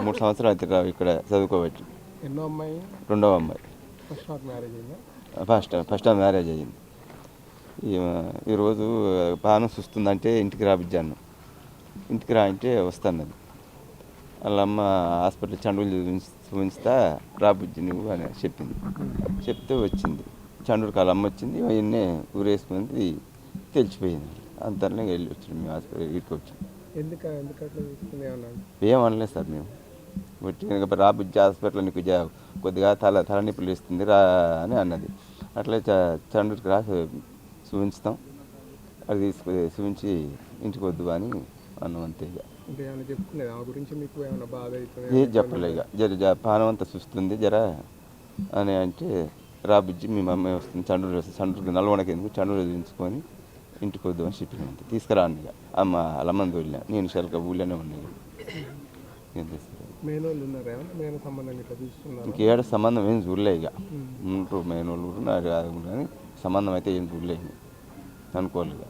3 సంవత్సరాలు అయితే ఇక్కడ చదువుకోవచ్చు. ఎన్నో అమ్మాయి? రెండవ అమ్మాయి. ఫస్ట్ నాకు మ్యారేజ్ అయిందా? ఫస్ట్ మ్యారేజ్ అయ్యింది. ఈరోజు పానం చూస్తుందంటే ఇంటికి రాబిజ్జాను. ఇంటికి రా అంటే వస్తానది. వాళ్ళ అమ్మ హాస్పిటల్ చండూరు చూపిస్తా రాబుజ్జి నువ్వు అని చెప్పింది. చెప్తే వచ్చింది. చండూరుకి వాళ్ళ అమ్మ వచ్చింది. అవన్నీ ఊరేసుకుని తెలిసిపోయింది. అంతనే వెళ్ళి వచ్చింది. మేము హాస్పిటల్ ఇటుకు వచ్చాం. ఏమనలేదు సార్ మేము. వచ్చి రాబుజ్జి హాస్పిటల్ నీకు కొద్దిగా తలనొప్పులు ఇస్తుంది రా అని అన్నది. అట్లే చండూరుకి రా చూపించుతాం, అది చూపించి ఇంటికి వద్దు అని అన్నం. అంతే ఇక ఏది చెప్పలే. ఇక పానం అంతా చూస్తుంది జర అని అంటే రాబుజ్జి మీ మమ్మీ వస్తుంది చండూరుకి నల్గొండకి ఎందుకు చండూరు దించుకొని ఇంటికి వద్దు అని చెప్పిన. తీసుకురా అని ఇక అమ్మ వాళ్ళ మంది వెళ్ళినా. నేను షెల్క ఊళ్ళోనే ఉన్నాయి. ఏం చేస్తారు ఇంకేడ సంబంధం ఏం చూడలే. ఇక ఉంటారు మేనోళ్ళు ఉన్నారు కానీ సంబంధం అయితే ఏం చూడలేదు అనుకోలేదు.